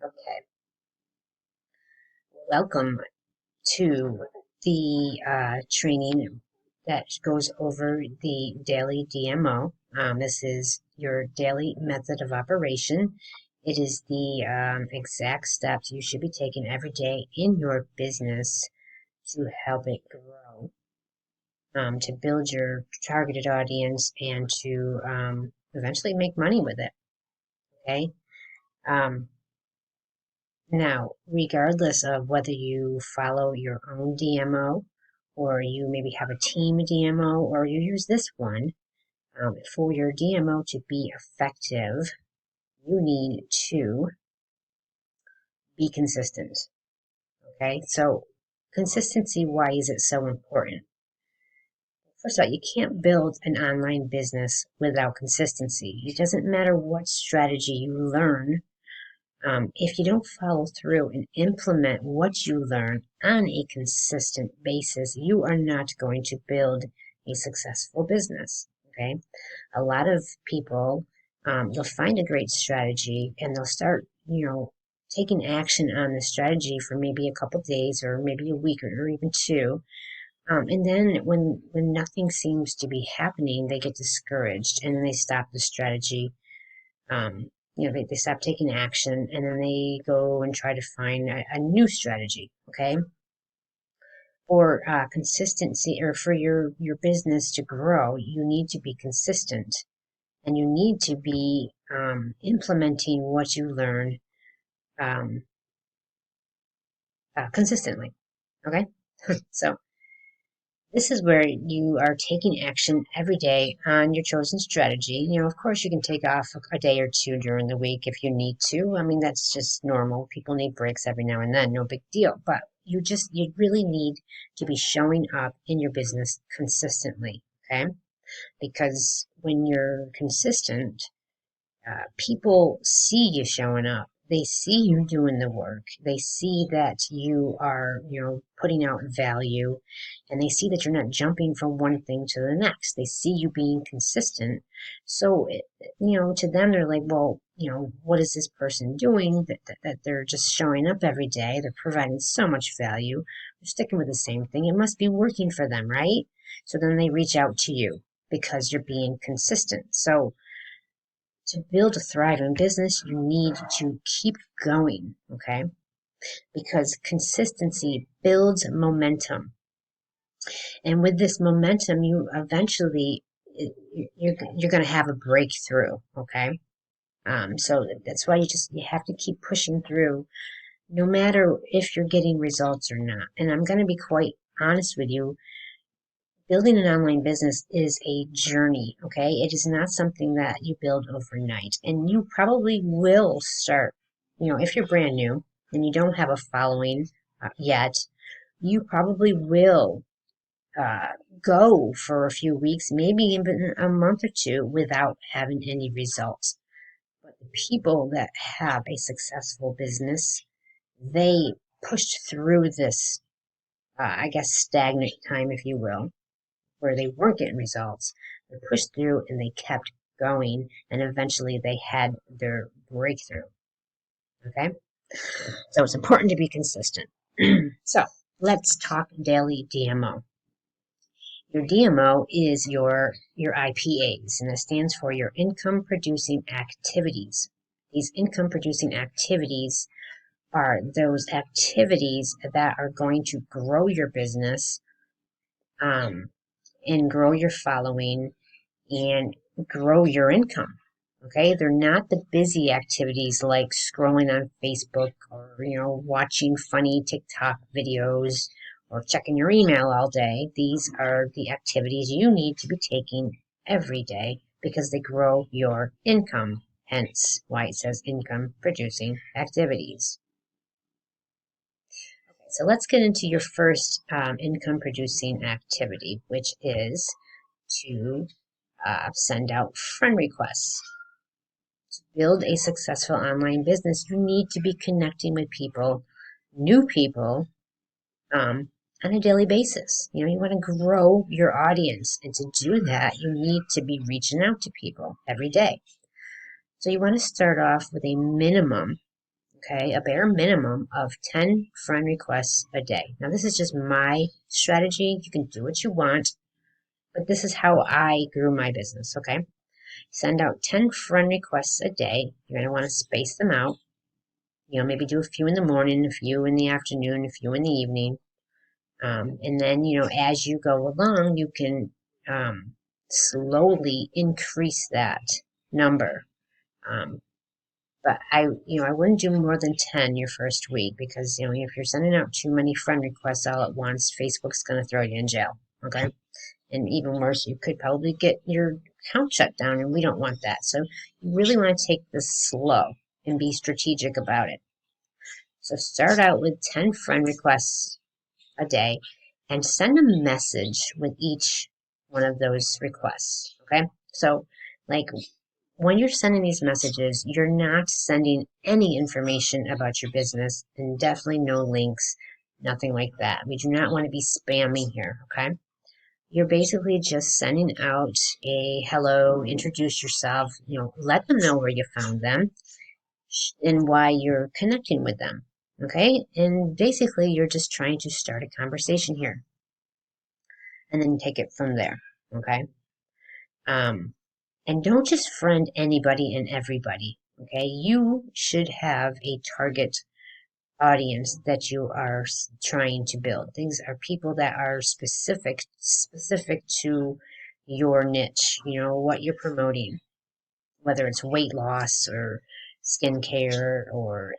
Okay, welcome to the training that goes over the daily DMO. This is your daily method of operation. It is the exact steps you should be taking every day in your business to help it grow, to build your targeted audience, and to eventually make money with it. Okay. Um, Now, regardless of whether you follow your own DMO or you maybe have a team DMO or you use this one, for your DMO to be effective, you need to be consistent. Okay, so consistency, why is it so important? First of all, you can't build an online business without consistency. It doesn't matter what strategy you learn. If you don't follow through and implement what you learn on a consistent basis, you are not going to build a successful business. Okay. A lot of people, they'll find a great strategy and they'll start, taking action on the strategy for maybe a couple days or maybe a week or even two. And then when nothing seems to be happening, they get discouraged and they stop the strategy. They stop taking action and then they go and try to find a new strategy. Okay. For consistency, or for your business to grow, you need to be consistent and you need to be implementing what you learn um, consistently. Okay. So this is where you are taking action every day on your chosen strategy. Of course, you can take off a day or two during the week if you need to. I mean, that's just normal. People need breaks every now and then, no big deal. But you really need to be showing up in your business consistently, okay? Because when you're consistent, people see you showing up. They see you doing the work. They see that you are, putting out value, and they see that you're not jumping from one thing to the next. They see you being consistent. So, to them, they're like, well, what is this person doing that they're just showing up every day? They're providing so much value. They're sticking with the same thing. It must be working for them, right? So then they reach out to you because you're being consistent. So, to build a thriving business, you need to keep going, okay? Because consistency builds momentum. And with this momentum, you eventually, you're going to have a breakthrough, okay? So that's why you have to keep pushing through, no matter if you're getting results or not. And I'm going to be quite honest with you. Building an online business is a journey, okay? It is not something that you build overnight. And you probably will start, if you're brand new and you don't have a following yet, you probably will go for a few weeks, maybe even a month or two without having any results. But the people that have a successful business, they pushed through this, stagnant time, if you will, where they weren't getting results. They pushed through and they kept going, and eventually they had their breakthrough. Okay? So it's important to be consistent. So let's talk daily DMO. Your DMO is your IPAs, and it stands for your income producing activities. These income producing activities are those activities that are going to grow your business, and grow your following and grow your income. Okay, they're not the busy activities like scrolling on Facebook or watching funny TikTok videos or checking your email all day. These are the activities you need to be taking every day because they grow your income. Hence why it says income producing activities. So let's get into your first income producing activity, which is to send out friend requests. To build a successful online business, you need to be connecting with people, new people, on a daily basis. You want to grow your audience. And to do that, you need to be reaching out to people every day. So you want to start off with a minimum, okay, a bare minimum of 10 friend requests a day. Now, this is just my strategy. You can do what you want, but this is how I grew my business, okay? Send out 10 friend requests a day. You're going to want to space them out. Maybe do a few in the morning, a few in the afternoon, a few in the evening. And then, as you go along, you can slowly increase that number. But I wouldn't do more than 10 your first week because, if you're sending out too many friend requests all at once, Facebook's going to throw you in jail. Okay. And even worse, you could probably get your account shut down, and we don't want that. So you really want to take this slow and be strategic about it. So start out with 10 friend requests a day and send a message with each one of those requests. Okay. So, like, when you're sending these messages, you're not sending any information about your business, and definitely no links, nothing like that. We do not want to be spammy here, okay? You're basically just sending out a hello, introduce yourself, let them know where you found them and why you're connecting with them, okay? And basically, you're just trying to start a conversation here and then take it from there, okay? And don't just friend anybody and everybody, okay? You should have a target audience that you are trying to build. These are people that are specific to your niche, what you're promoting, whether it's weight loss or skincare or,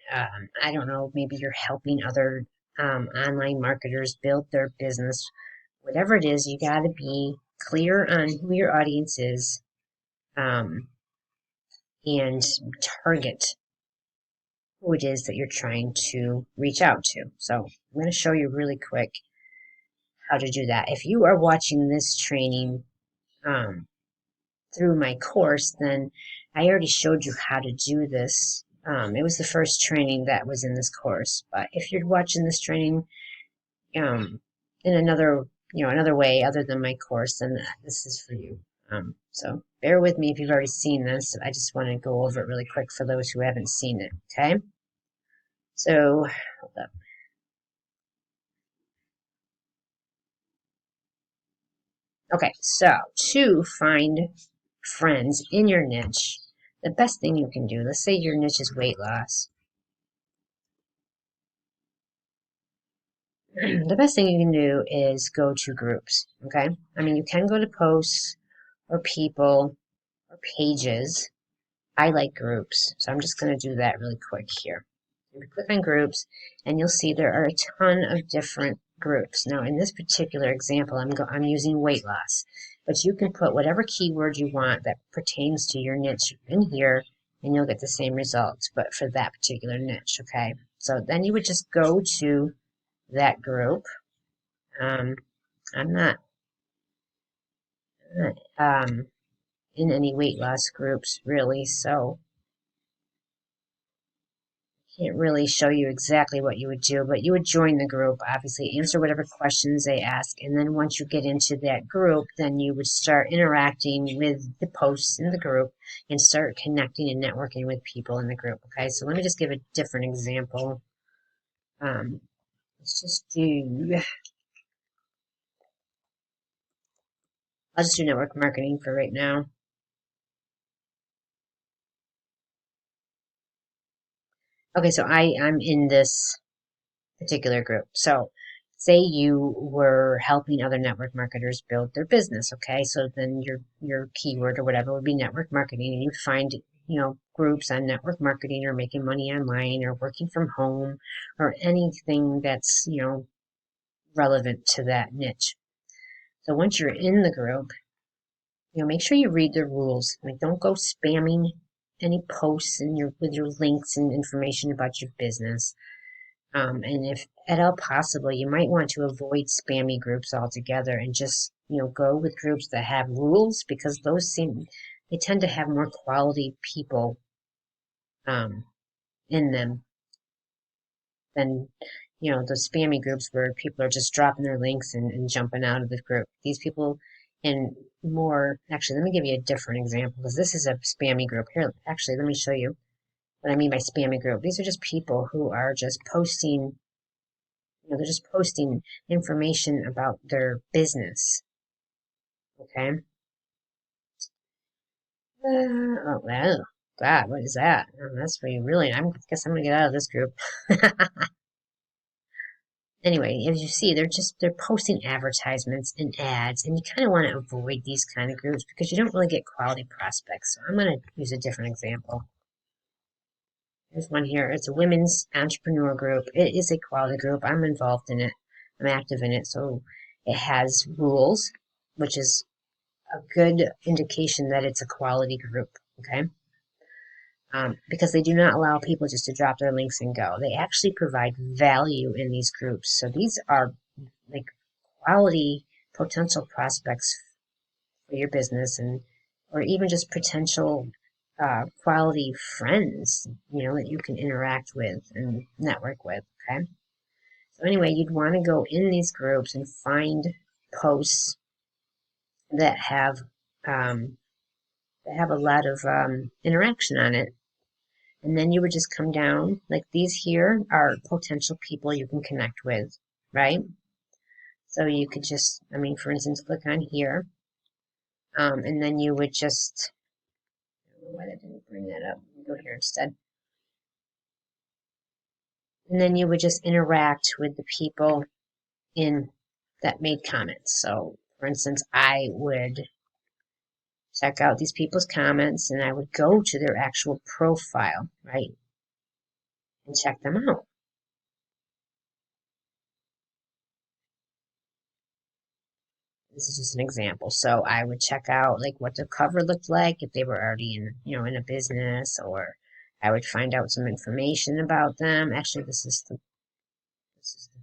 I don't know, maybe you're helping other online marketers build their business. Whatever it is, you got to be clear on who your audience is, and target who it is that you're trying to reach out to. So I'm going to show you really quick how to do that. If you are watching this training through my course, then I already showed you how to do this. It was the first training that was in this course. But if you're watching this training in another way other than my course, then this is for you. So bear with me if you've already seen this. I just want to go over it really quick for those who haven't seen it, okay? So, hold up. Okay, so to find friends in your niche, the best thing you can do, let's say your niche is weight loss. The best thing you can do is go to groups, okay? I mean, you can go to posts or people or pages. I like groups, so I'm just going to do that really quick here. You click on groups, and you'll see there are a ton of different groups. Now, in this particular example, I'm using weight loss, but you can put whatever keyword you want that pertains to your niche in here, and you'll get the same results, but for that particular niche, okay? So then you would just go to that group. I'm not in any weight loss groups, really, so can't really show you exactly what you would do, but you would join the group, obviously, answer whatever questions they ask, and then once you get into that group, then you would start interacting with the posts in the group and start connecting and networking with people in the group, okay? So let me just give a different example. Let's just do, I'll just do network marketing for right now. Okay, so I'm in this particular group. So say you were helping other network marketers build their business, okay? So then your keyword or whatever would be network marketing, and you'd find, groups on network marketing or making money online or working from home or anything that's, relevant to that niche. So once you're in the group, make sure you read the rules. Like, don't go spamming any posts with your links and information about your business. And if at all possible, you might want to avoid spammy groups altogether and just, go with groups that have rules, because they tend to have more quality people in them than, the spammy groups where people are just dropping their links and jumping out of the group. These people actually, let me give you a different example, because this is a spammy group. Here, actually, let me show you. what I mean by spammy group. These are just people who are just posting, they're just posting information about their business. Okay. Oh, well, God, what is that? Oh, that's where you really, I guess I'm gonna get out of this group. Anyway, as you see, they're posting advertisements and ads, and you kind of want to avoid these kind of groups because you don't really get quality prospects. So I'm going to use a different example. There's one here. It's a women's entrepreneur group. It is a quality group. I'm involved in it. I'm active in it. So it has rules, which is a good indication that it's a quality group. Okay. Because they do not allow people just to drop their links and go. They actually provide value in these groups. So these are like quality potential prospects for your business, and or even just potential quality friends, that you can interact with and network with. Okay. So anyway, you'd want to go in these groups and find posts that have a lot of interaction on it. And then you would just come down, like these here are potential people you can connect with, right? So you could just, for instance, click on here, and then you would just, I don't know why that didn't bring that up. Go here instead. And then you would just interact with the people that made comments. So, for instance, I would check out these people's comments, and I would go to their actual profile, right, and check them out. This is just an example. So I would check out like what their cover looked like if they were already in a business, or I would find out some information about them. Actually, this is the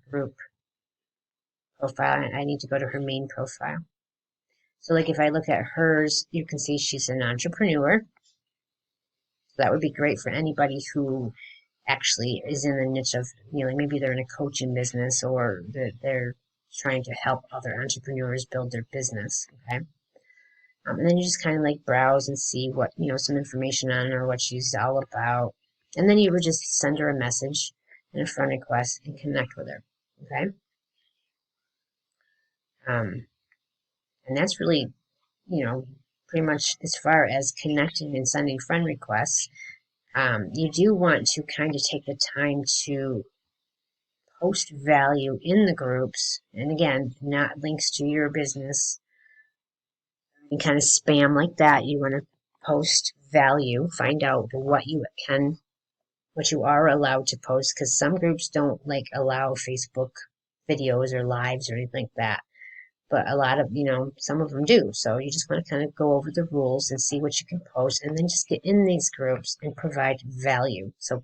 group profile. I need to go to her main profile. So like if I look at hers, you can see she's an entrepreneur. So that would be great for anybody who actually is in the niche of, like maybe they're in a coaching business, or they're trying to help other entrepreneurs build their business. Okay. And then you just kind of like browse and see what, some information on her, what she's all about. And then you would just send her a message and a friend request and connect with her. Okay. And that's really, pretty much as far as connecting and sending friend requests. You do want to kind of take the time to post value in the groups. And again, not links to your business and kind of spam like that. You want to post value, find out what you are allowed to post, because some groups don't like allow Facebook videos or lives or anything like that. But a lot of, some of them do. So you just want to kind of go over the rules and see what you can post, and then just get in these groups and provide value. So,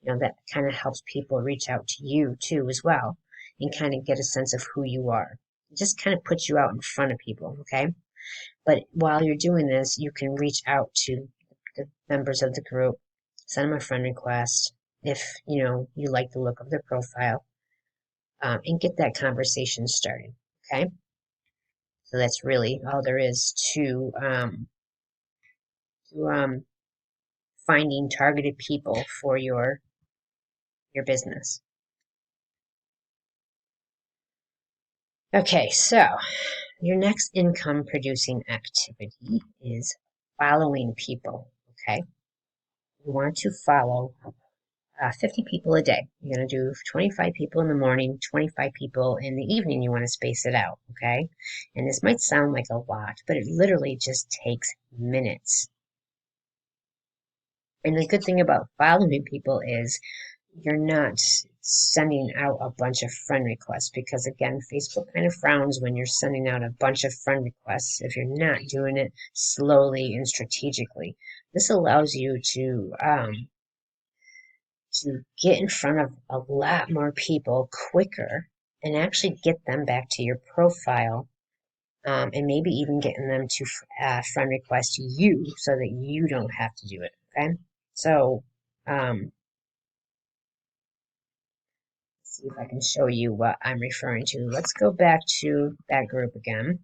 that kind of helps people reach out to you too as well, and kind of get a sense of who you are. It just kind of puts you out in front of people, okay? But while you're doing this, you can reach out to the members of the group, send them a friend request if, you like the look of their profile, and get that conversation started, okay? So that's really all there is to finding targeted people for your business. Okay, so your next income producing activity is following people. Okay, you want to follow 50 people a day. You're going to do 25 people in the morning, 25 people in the evening. You want to space it out. Okay, and this might sound like a lot, but it literally just takes minutes. And the good thing about following people is you're not sending out a bunch of friend requests, because again, Facebook kind of frowns when you're sending out a bunch of friend requests if you're not doing it slowly and strategically. This allows you to get in front of a lot more people quicker and actually get them back to your profile, and maybe even getting them to friend request you so that you don't have to do it. Okay, so see if I can show you what I'm referring to. Let's go back to that group again.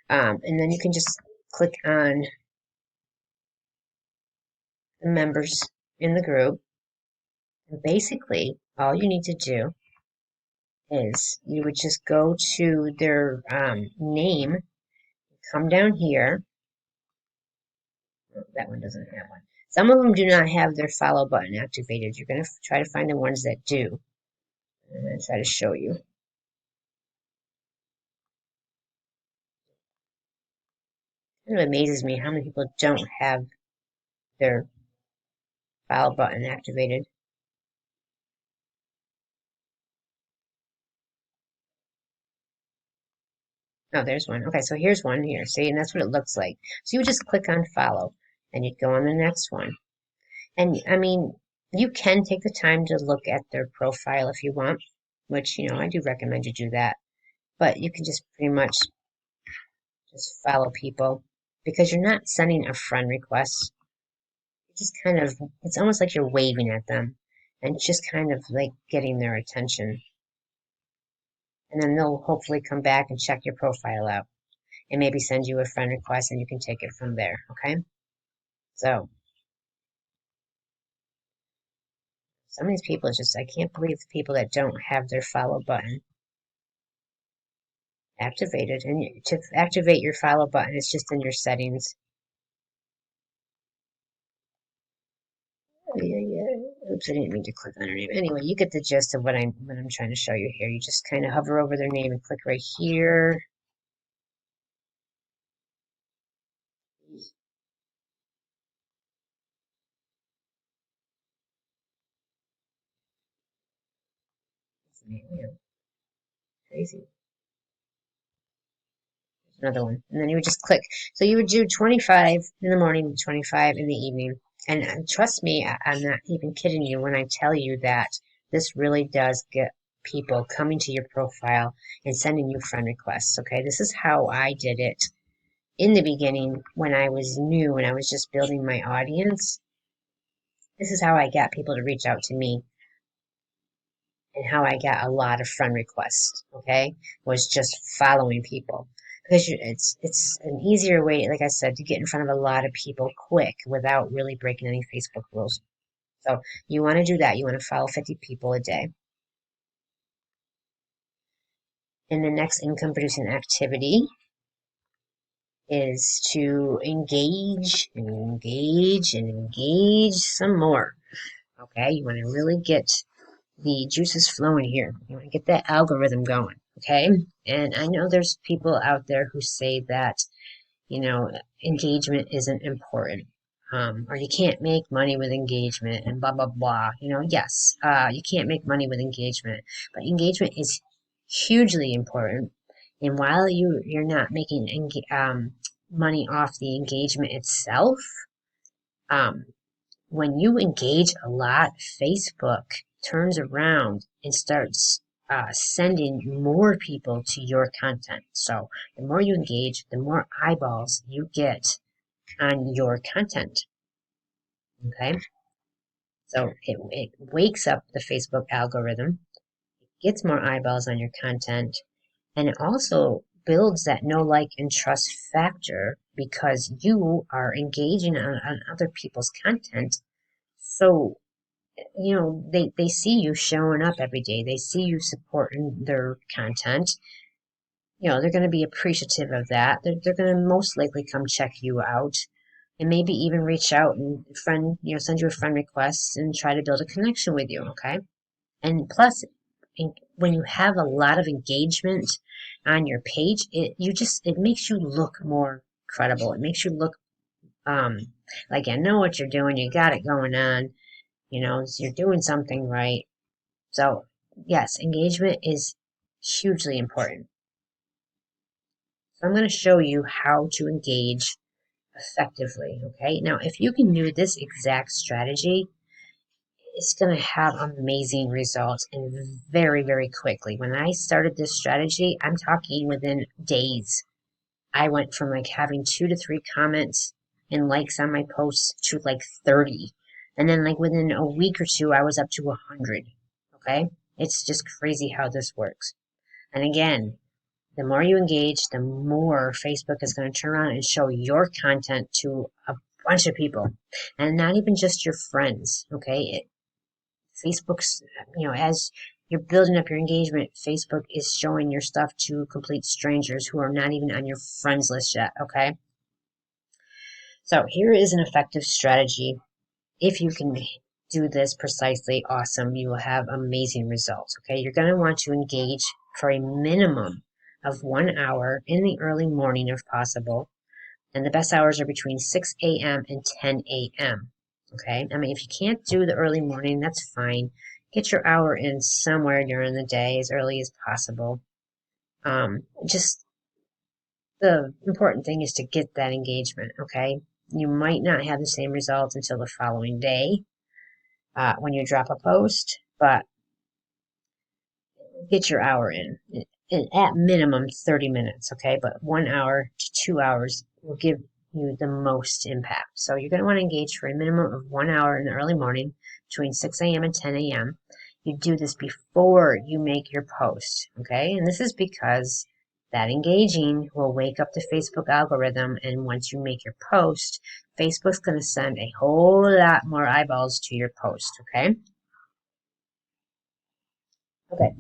And then you can just click on the members in the group. And basically, all you need to do is you would just go to their name, come down here. Oh, that one doesn't have one. Some of them do not have their follow button activated. You're going to try to find the ones that do. I'm going to try to show you. It really amazes me how many people don't have their follow button activated. Oh, there's one. Okay, so here's one here. See, and that's what it looks like. So you would just click on follow, and you'd go on the next one. And I mean, you can take the time to look at their profile if you want, which, I do recommend you do that. But you can just pretty much just follow people because you're not sending a friend request. You're just kind of, it's almost like you're waving at them and just kind of like getting their attention. And then they'll hopefully come back and check your profile out and maybe send you a friend request and you can take it from there, okay? So, some of these people, it's just, I can't believe the people that don't have their follow button activated. And to activate your follow button, it's just in your settings. Oops, I didn't mean to click on her name. Anyway, you get the gist of what I'm trying to show you here. You just kind of hover over their name and click right here. Crazy. Another one. And then you would just click. So you would do 25 in the morning, 25 in the evening. And trust me, I'm not even kidding you when I tell you that this really does get people coming to your profile and sending you friend requests. Okay, this is how I did it in the beginning when I was new and I was just building my audience. This is how I got people to reach out to me and how I got a lot of friend requests, okay, was just following people. Because it's an easier way, like I said, to get in front of a lot of people quick without really breaking any Facebook rules. So you want to do that. You want to follow 50 people a day. And the next income producing activity is to engage and engage and engage some more. Okay, you want to really get the juices flowing here. You want to get that algorithm going. Okay, and I know there's people out there who say that, engagement isn't important. Or you can't make money with engagement and blah, blah, blah. Yes, you can't make money with engagement, but engagement is hugely important. And while you're not making money off the engagement itself, um, when you engage a lot, Facebook turns around and starts sending more people to your content. So the more you engage, the more eyeballs you get on your content. Okay? So it wakes up the Facebook algorithm, gets more eyeballs on your content, and it also builds that know, like, and trust factor because you are engaging on other people's content. So, they see you showing up every day. They see you supporting their content. They're going to be appreciative of that. They're going to most likely come check you out and maybe even reach out and send you a friend request and try to build a connection with you. Okay. And plus, when you have a lot of engagement on your page, it makes you look more credible. It makes you look like you know what you're doing. You got it going on. You're doing something right. So yes, engagement is hugely important. So I'm going to show you how to engage effectively. Okay. Now, if you can do this exact strategy, it's going to have amazing results and very, very quickly. When I started this strategy, I'm talking within days. I went from like having 2 to 3 comments and likes on my posts to like 30. And then like within a week or two, I was up to 100. Okay. It's just crazy how this works. And again, the more you engage, the more Facebook is going to turn around and show your content to a bunch of people, and not even just your friends. Okay, Facebook's, as you're building up your engagement, Facebook is showing your stuff to complete strangers who are not even on your friends list yet. Okay, so here is an effective strategy. If you can do this precisely, awesome. You will have amazing results. Okay, you're going to want to engage for a minimum of 1 hour in the early morning if possible. And the best hours are between 6 a.m. and 10 a.m. Okay, I mean, if you can't do the early morning, that's fine. Get your hour in somewhere during the day as early as possible. Just the important thing is to get that engagement. Okay, you might not have the same results until the following day when you drop a post, but get your hour in. At minimum 30 minutes, okay? But 1 hour to 2 hours will give you the most impact. So you're going to want to engage for a minimum of 1 hour in the early morning between 6 a.m. and 10 a.m. You do this before you make your post, okay? And this is because that engaging will wake up the Facebook algorithm, and once you make your post, Facebook's going to send a whole lot more eyeballs to your post, okay? Okay.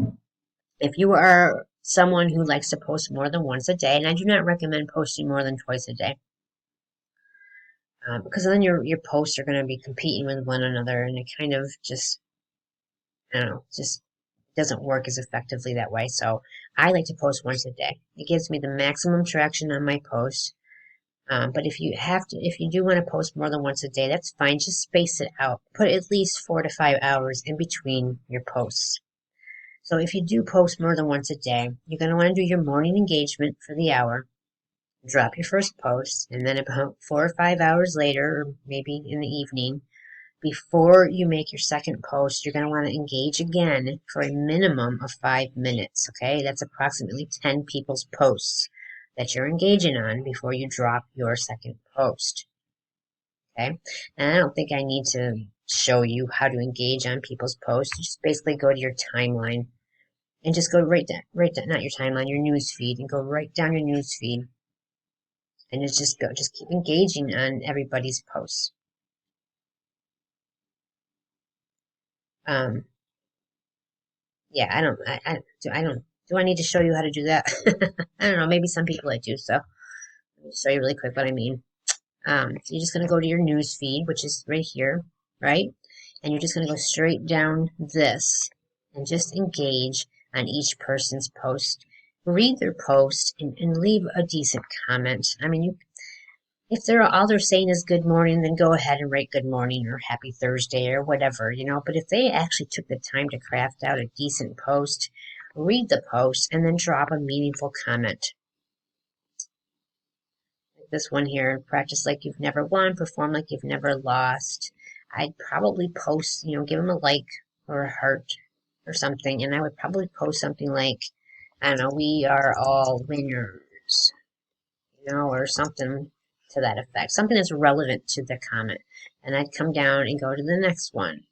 If you are someone who likes to post more than once a day, and I do not recommend posting more than twice a day, because then your posts are going to be competing with one another, and it kind of just, I don't know, just doesn't work as effectively that way. So I like to post once a day. It gives me the maximum traction on my post. But if you do want to post more than once a day, that's fine. Just space it out. Put at least 4 to 5 hours in between your posts. So if you do post more than once a day, you're going to want to do your morning engagement for the hour, drop your first post, and then about 4 or 5 hours later, or maybe in the evening, before you make your second post, you're going to want to engage again for a minimum of 5 minutes, okay? That's approximately 10 people's posts that you're engaging on before you drop your second post, okay? And I don't think I need to show you how to engage on people's posts. You just basically go to your timeline and just go right down, not your timeline, your news feed, and go right down your news feed, and just keep engaging on everybody's posts. Yeah, do I need to show you how to do that? I don't know, maybe some people I do, so let me show you really quick what I mean. So you're just going to go to your news feed, which is right here, right? And you're just going to go straight down this and just engage on each person's post. Read their post and leave a decent comment. I mean, if all they're saying is good morning, then go ahead and write good morning or happy Thursday or whatever, But if they actually took the time to craft out a decent post, read the post and then drop a meaningful comment. Like this one here, practice like you've never won, perform like you've never lost. I'd probably post, give them a like or a heart or something, and I would probably post something like, I don't know, we are all winners, or something to that effect, something that's relevant to the comment. And I'd come down and go to the next one,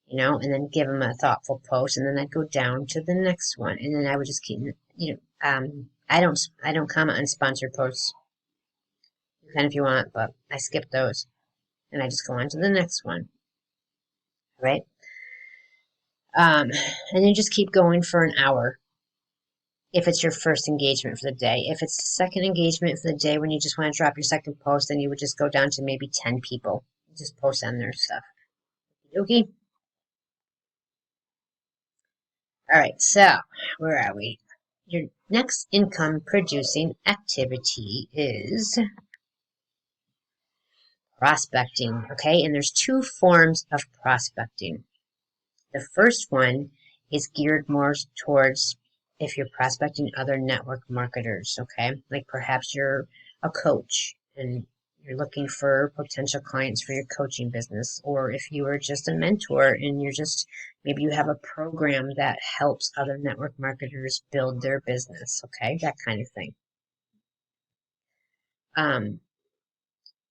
and then give them a thoughtful post, and then I'd go down to the next one, and then I would just keep, I don't comment on sponsored posts. You can if you want, but I skip those, and I just go on to the next one, right? And then just keep going for an hour. If it's your first engagement for the day. If it's the second engagement for the day when you just want to drop your second post, then you would just go down to maybe 10 people. Just post on their stuff. Okay? Alright, so where are we? Your next income producing activity is prospecting. Okay, and there's 2 forms of prospecting. The first one is geared more towards if you're prospecting other network marketers, okay? Like perhaps you're a coach and you're looking for potential clients for your coaching business, or if you are just a mentor and maybe you have a program that helps other network marketers build their business, okay? That kind of thing.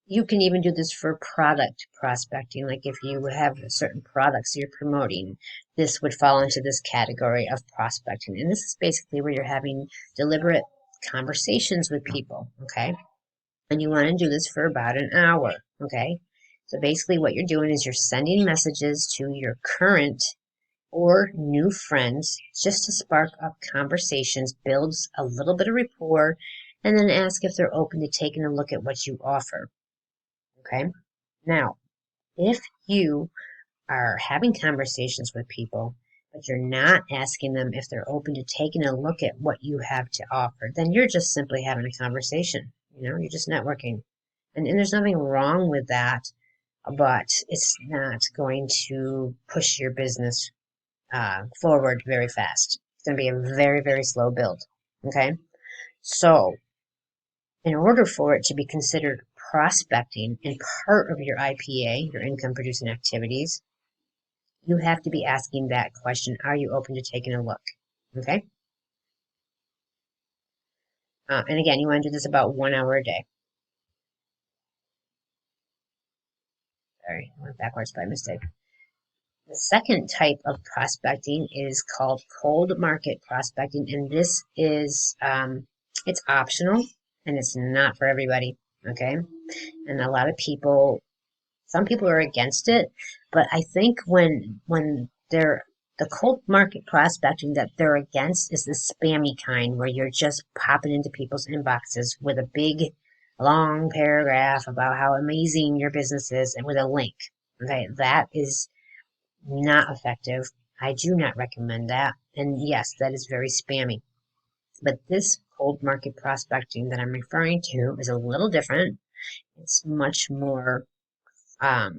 You can even do this for product prospecting. Like if you have certain products you're promoting, this would fall into this category of prospecting. And this is basically where you're having deliberate conversations with people, okay? And you want to do this for about an hour, okay? So basically what you're doing is you're sending messages to your current or new friends just to spark up conversations, builds a little bit of rapport, and then ask if they're open to taking a look at what you offer, okay? Now, if you are having conversations with people, but you're not asking them if they're open to taking a look at what you have to offer, then you're just simply having a conversation. You're just networking. And there's nothing wrong with that, but it's not going to push your business forward very fast. It's going to be a very, very slow build. Okay? So, in order for it to be considered prospecting and part of your IPA, your income producing activities, you have to be asking that question. Are you open to taking a look? Okay? And again, you want to do this about 1 hour a day. Sorry, I went backwards by mistake. The second type of prospecting is called cold market prospecting, and this is it's optional and it's not for everybody. Okay, and a lot of people, some people are against it, but I think when they're the cold market prospecting that they're against is the spammy kind where you're just popping into people's inboxes with a big long paragraph about how amazing your business is and with a link. Okay, that is not effective. I do not recommend that. And yes, that is very spammy. But this cold market prospecting that I'm referring to is a little different. It's much more, I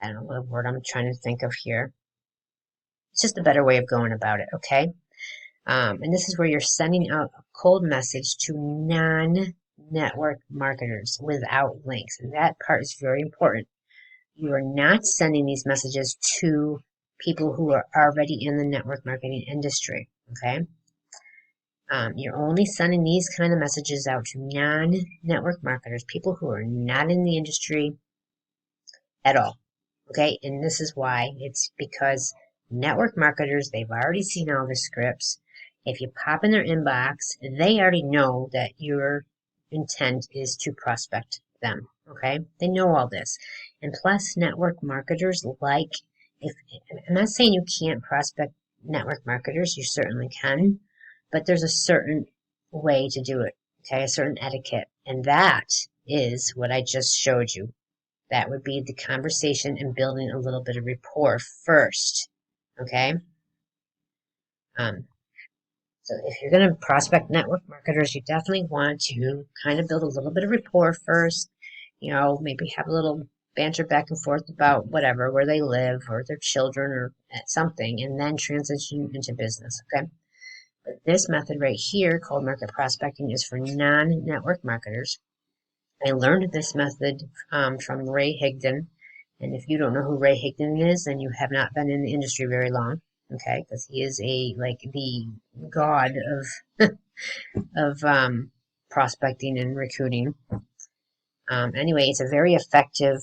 don't know what word I'm trying to think of here. It's just a better way of going about it, okay? And this is where you're sending out a cold message to non-network marketers without links. And that part is very important. You are not sending these messages to people who are already in the network marketing industry, okay? You're only sending these kind of messages out to non-network marketers, people who are not in the industry at all, okay? And this is why. It's because network marketers, they've already seen all the scripts. If you pop in their inbox, they already know that your intent is to prospect them, okay? They know all this. And plus, network marketers if I'm not saying you can't prospect network marketers, you certainly can, but there's a certain way to do it, okay? A certain etiquette. And that is what I just showed you. That would be the conversation and building a little bit of rapport first, okay? So if you're going to prospect network marketers, you definitely want to kind of build a little bit of rapport first. Maybe have a little banter back and forth about whatever, where they live or their children or something, and then transition into business, okay? But this method right here, cold market prospecting, is for non-network marketers. I learned this method from Ray Higdon. And if you don't know who Ray Higdon is, then you have not been in the industry very long, okay? Because he is the god of prospecting and recruiting. Anyway, it's a very effective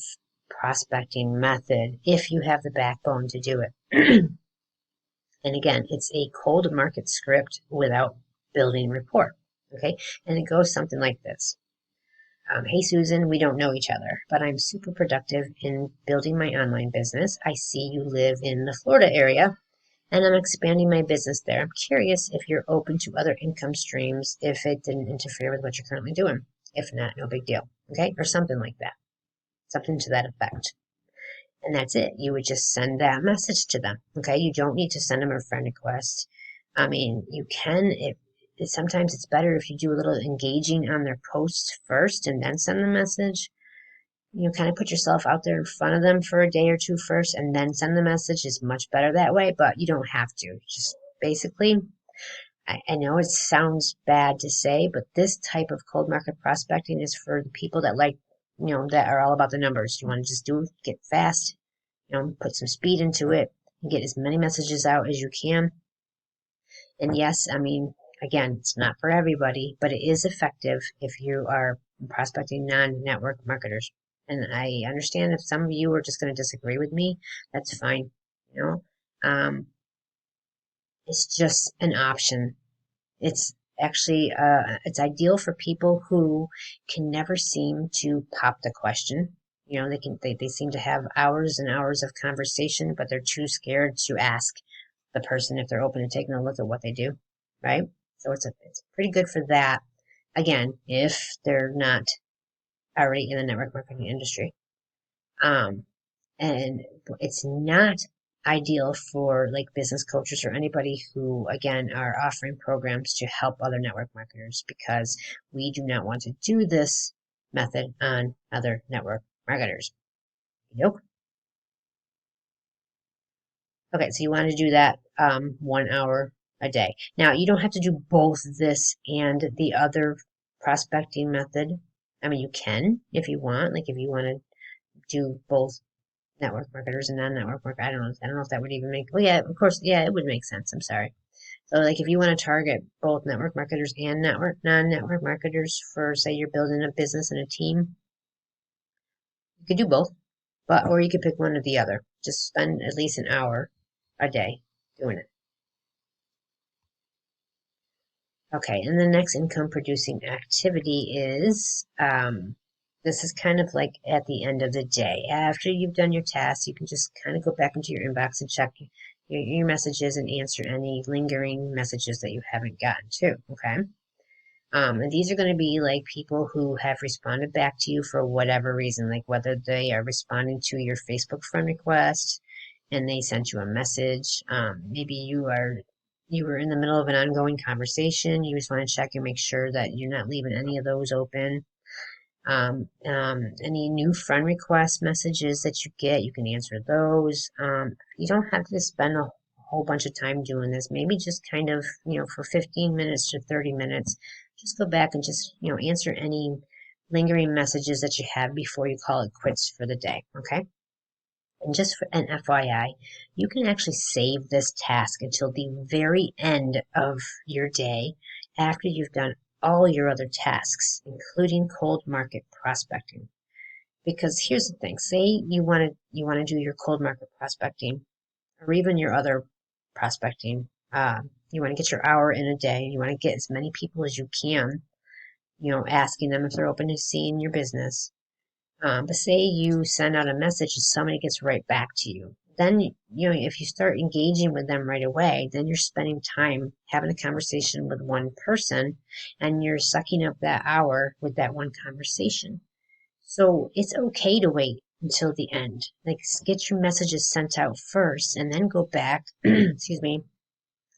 prospecting method if you have the backbone to do it. And again, it's a cold market script without building rapport, okay? And it goes something like this. Hey Susan, we don't know each other, but I'm super productive in building my online business. I see you live in the Florida area, and I'm expanding my business there. I'm curious if you're open to other income streams if it didn't interfere with what you're currently doing. If not, no big deal, okay? Or something like that, something to that effect. And that's it. You would just send that message to them, okay? You don't need to send them a friend request. I mean, you can sometimes it's better if you do a little engaging on their posts first and then send the message. Kind of put yourself out there in front of them for a day or two first and then send the message. Is much better that way, but you don't have to. Just basically, I know it sounds bad to say, but this type of cold market prospecting is for the people that that are all about the numbers. You want to just get fast, put some speed into it and get as many messages out as you can. And yes, I mean, again, it's not for everybody, but it is effective if you are prospecting non-network marketers. And I understand if some of you are just going to disagree with me, that's fine. It's just an option. It's actually, it's ideal for people who can never seem to pop the question. You know, they seem to have hours and hours of conversation, but they're too scared to ask the person if they're open to taking a look at what they do, right? So it's pretty good for that. Again, if they're not already in the network marketing industry. Um, and it's not ideal for like business coaches or anybody who again are offering programs to help other network marketers, because we do not want to do this method on other network marketers. Nope. Okay, so you want to do that 1 hour a day. Now you don't have to do both this and the other prospecting method. I mean, you can if you want, like if you want to do both network marketers and non-network marketers. I don't know if that would even make, well, yeah, of course, yeah, it would make sense. I'm sorry. So like if you want to target both network marketers and non-network marketers for, say, you're building a business and a team, you could do both, or you could pick one or the other. Just spend at least an hour a day doing it. Okay, and the next income producing activity is, this is kind of like at the end of the day. After you've done your tasks, you can just kind of go back into your inbox and check your messages and answer any lingering messages that you haven't gotten to, okay? And these are going to be like people who have responded back to you for whatever reason, like whether they are responding to your Facebook friend request and they sent you a message. Maybe you were in the middle of an ongoing conversation. You just want to check and make sure that you're not leaving any of those open. Any new friend request messages that you get, you can answer those. You don't have to spend a whole bunch of time doing this. Maybe just kind of, for 15 minutes to 30 minutes, just go back and just, answer any lingering messages that you have before you call it quits for the day. Okay. And just for an FYI, you can actually save this task until the very end of your day after you've done all your other tasks, including cold market prospecting. Because here's the thing, say you want to do your cold market prospecting or even your other prospecting. You want to get your hour in a day. You want to get as many people as you can, asking them if they're open to seeing your business. But say you send out a message and somebody gets right back to you. Then, if you start engaging with them right away, then you're spending time having a conversation with one person and you're sucking up that hour with that one conversation. So it's okay to wait until the end. Like get your messages sent out first and then go back, excuse me,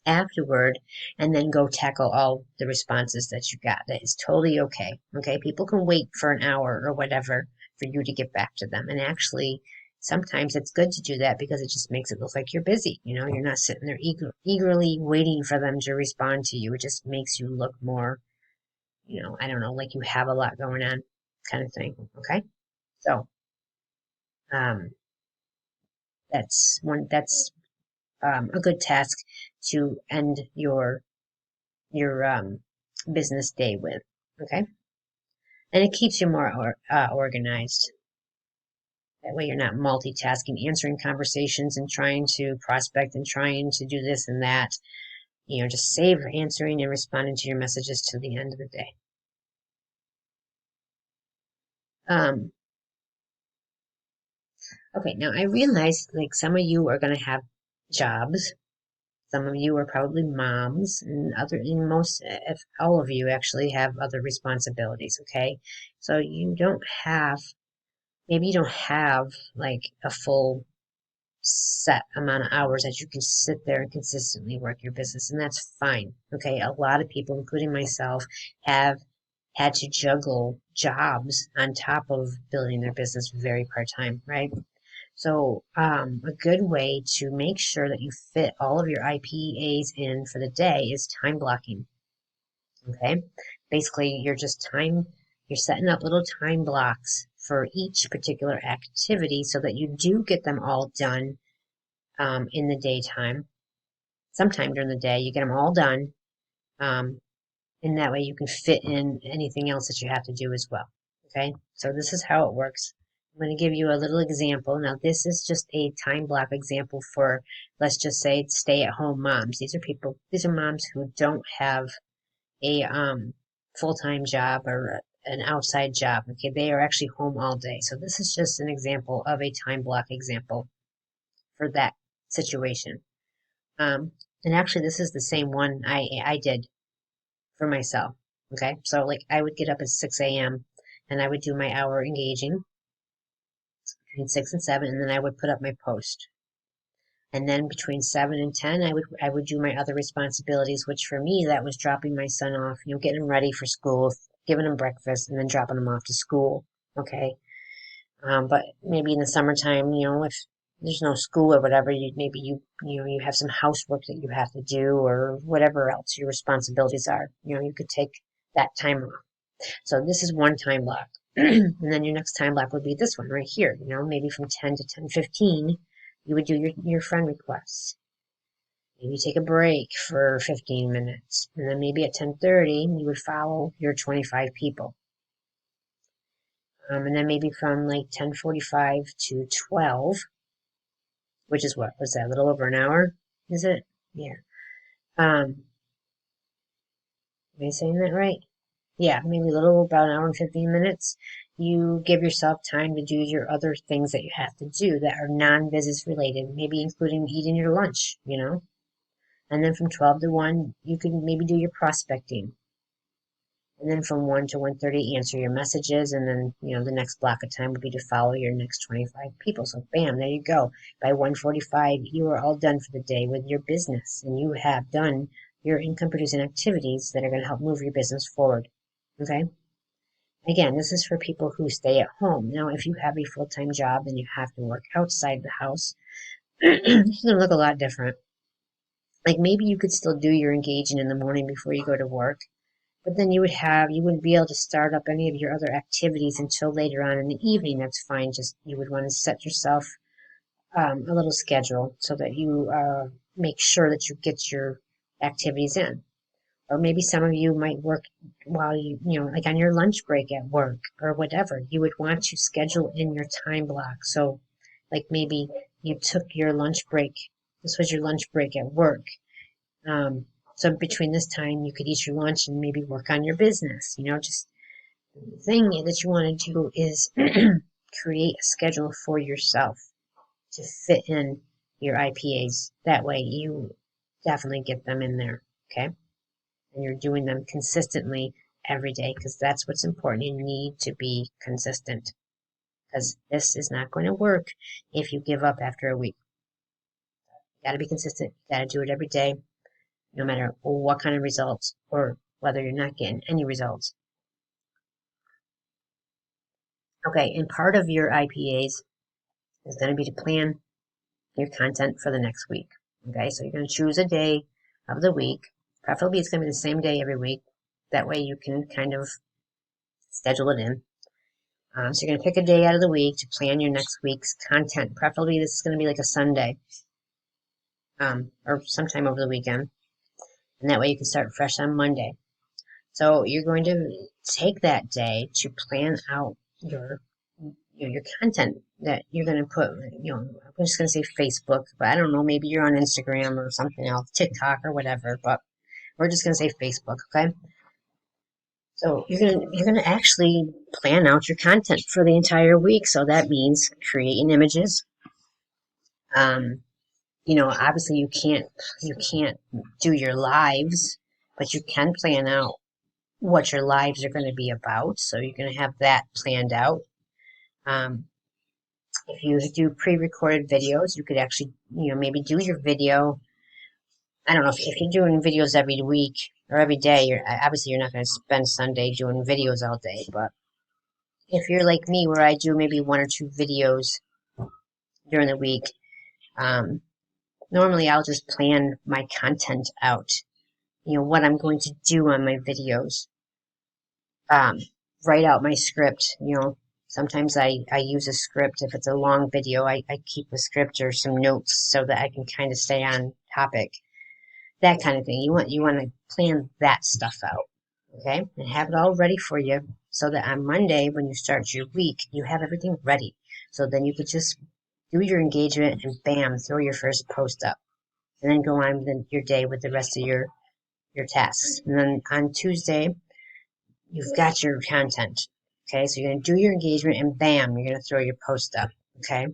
afterward and then go tackle all the responses that you got. That is totally okay. Okay. People can wait for an hour or whatever for you to get back to them. And actually, sometimes it's good to do that because it just makes it look like you're busy. You're not sitting there eagerly waiting for them to respond to you. It just makes you look more, I don't know, like you have a lot going on kind of thing. Okay. So, um, that's a good task to end your business day with. Okay, and it keeps you more organized. That way, you're not multitasking, answering conversations and trying to prospect and trying to do this and that. Just save answering and responding to your messages to the end of the day. Okay, now I realize like some of you are going to have jobs. Some of you are probably moms, and if all of you actually have other responsibilities, okay? So maybe you don't have like a full set amount of hours that you can sit there and consistently work your business, and that's fine, okay? A lot of people, including myself, have had to juggle jobs on top of building their business very part-time, right? So, a good way to make sure that you fit all of your IPAs in for the day is time blocking. Okay. Basically, you're setting up little time blocks for each particular activity so that you do get them all done, in the daytime. Sometime during the day, you get them all done. And that way you can fit in anything else that you have to do as well. Okay. So this is how it works. I'm going to give you a little example. Now, this is just a time block example for, let's just say, stay-at-home moms. These are moms who don't have a full-time job or an outside job. Okay, they are actually home all day. So this is just an example of a time block example for that situation. And actually, this is the same one I did for myself. Okay, so like I would get up at 6 a.m. and I would do my hour engaging between 6 and 7, and then I would put up my post. And then between 7 and 10, I would do my other responsibilities, which for me, that was dropping my son off, getting him ready for school, giving him breakfast, and then dropping him off to school. Okay. But maybe in the summertime, if there's no school or whatever, you have some housework that you have to do or whatever else your responsibilities are. You could take that time off. So this is one time block. And then your next time block would be this one right here. Maybe from 10 to 10:15, you would do your friend requests. Maybe take a break for 15 minutes. And then maybe at 10:30, you would follow your 25 people. And then maybe from like 10:45 to 12, which is what was that, a little over an hour? Is it? Yeah. Am I saying that right? Yeah, maybe a little about an hour and 15 minutes. You give yourself time to do your other things that you have to do that are non-business related, maybe including eating your lunch, And then from 12 to 1, you can maybe do your prospecting. And then from 1 to 1:30, answer your messages. And then, the next block of time would be to follow your next 25 people. So bam, there you go. By 1:45, you are all done for the day with your business. And you have done your income producing activities that are going to help move your business forward. Okay? Again, this is for people who stay at home. Now, if you have a full-time job and you have to work outside the house, it's going to look a lot different. Like maybe you could still do your engaging in the morning before you go to work, but then you wouldn't be able to start up any of your other activities until later on in the evening. That's fine. Just you would want to set yourself a little schedule so that you make sure that you get your activities in. Or maybe some of you might work while like on your lunch break at work or whatever. You would want to schedule in your time block. So like maybe you took your lunch break. This was your lunch break at work. So between this time, you could eat your lunch and maybe work on your business. Just the thing that you want to do is create a schedule for yourself to fit in your IPAs. That way you definitely get them in there. Okay. And you're doing them consistently every day because that's what's important. You need to be consistent because this is not going to work if you give up after a week. You got to be consistent. You got to do it every day, no matter what kind of results or whether you're not getting any results. Okay, and part of your IPAs is going to be to plan your content for the next week. Okay, so you're going to choose a day of the week. Preferably it's going to be the same day every week. That way you can kind of schedule it in. So you're going to pick a day out of the week to plan your next week's content. Preferably this is going to be like a Sunday or sometime over the weekend. And that way you can start fresh on Monday. So you're going to take that day to plan out your content that you're going to put, I'm just going to say Facebook, but I don't know, maybe you're on Instagram or something else, TikTok or whatever, but we're just going to say Facebook, okay? So you're going to actually plan out your content for the entire week. So that means creating images. Obviously you can't do your lives, but you can plan out what your lives are going to be about. So you're going to have that planned out. If you do pre-recorded videos, you could actually, maybe do your video. I don't know if you're doing videos every week or every day, obviously you're not going to spend Sunday doing videos all day, but if you're like me where I do maybe 1 or 2 videos during the week, normally I'll just plan my content out, what I'm going to do on my videos, write out my script, sometimes I use a script. If it's a long video, I keep a script or some notes so that I can kind of stay on topic. That kind of thing. You want to plan that stuff out, okay? And have it all ready for you so that on Monday when you start your week, you have everything ready. So then you could just do your engagement and bam, throw your first post up. And then go on with your day with the rest of your your tasks. And then on Tuesday, you've got your content. Okay, so you're going to do your engagement and bam, you're going to throw your post up. Okay,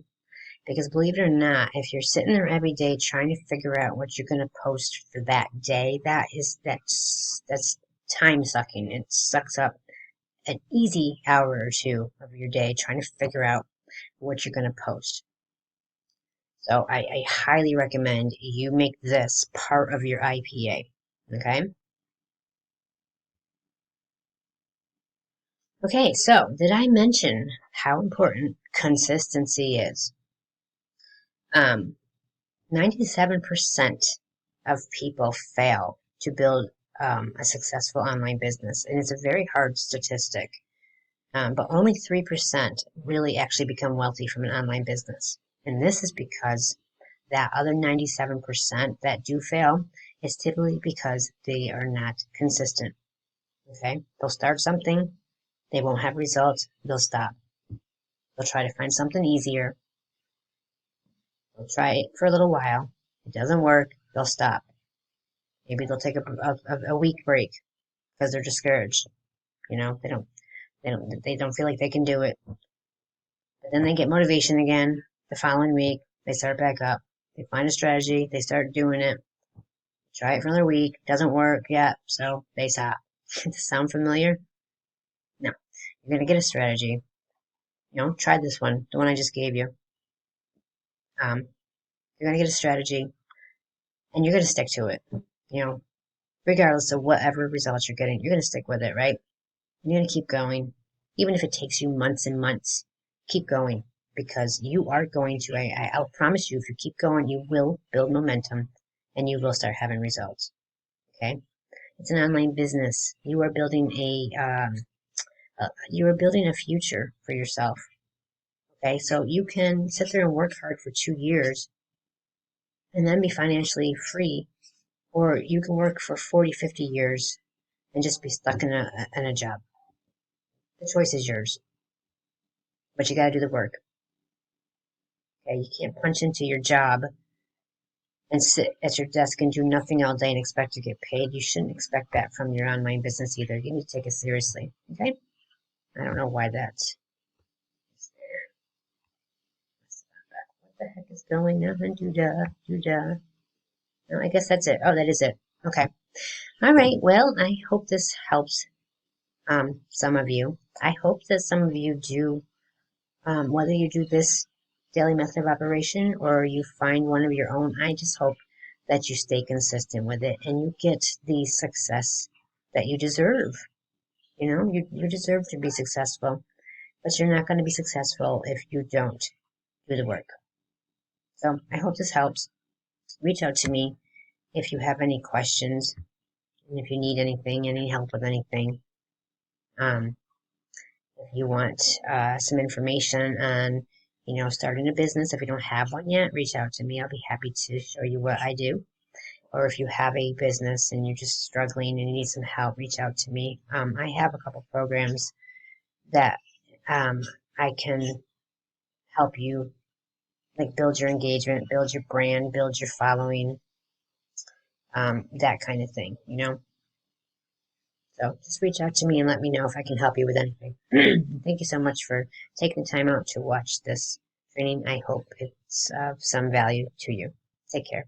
because believe it or not, if you're sitting there every day trying to figure out what you're going to post for that day, that's time sucking. It sucks up an easy hour or two of your day trying to figure out what you're going to post. So I highly recommend you make this part of your IPA. Okay? Okay, so did I mention how important consistency is? 97% of people fail to build a successful online business, and it's a very hard statistic. But only 3% really actually become wealthy from an online business. And this is because that other 97% that do fail is typically because they are not consistent. Okay? They'll start something, they won't have results, they'll stop. They'll try to find something easier. They'll try it for a little while. It doesn't work, they'll stop. Maybe they'll take a week break because they're discouraged. You know, they don't feel like they can do it. But then they get motivation again the following week. They start back up. They find a strategy. They start doing it. Try it for another week. Doesn't work yet, so they stop. Does this sound familiar? No. You're going to get a strategy. You know, try this one, the one I just gave you. You're going to get a strategy, and you're going to stick to it. You know, regardless of whatever results you're getting, you're going to stick with it, right? You're going to keep going. Even if it takes you months and months, keep going. Because you are going to, I'll promise you, if you keep going, you will build momentum and you will start having results. Okay? It's an online business. You are building a future for yourself. Okay? So you can sit there and work hard for 2 years and then be financially free, or you can work for 40, 50 years and just be stuck in a job. The choice is yours. But you got to do the work. Okay? You can't punch into your job and sit at your desk and do nothing all day and expect to get paid. You shouldn't expect that from your online business either. You need to take it seriously. Okay? I don't know why that's there. What the heck is going on? Doodah. No, I guess that's it. Oh, that is it. Okay. All right. Well, I hope this helps some of you. I hope that some of you do, whether you do this daily method of operation or you find one of your own, I just hope that you stay consistent with it and you get the success that you deserve. You know, you deserve to be successful, but you're not going to be successful if you don't do the work. So I hope this helps. Reach out to me if you have any questions and if you need anything, any help with anything. If you want some information on, you know, starting a business, if you don't have one yet, reach out to me. I'll be happy to show you what I do. Or if you have a business and you're just struggling and you need some help, reach out to me. I have a couple programs that I can help you, like build your engagement, build your brand, build your following, that kind of thing, you know? So just reach out to me and let me know if I can help you with anything. Thank you so much for taking the time out to watch this training. I hope it's of some value to you. Take care.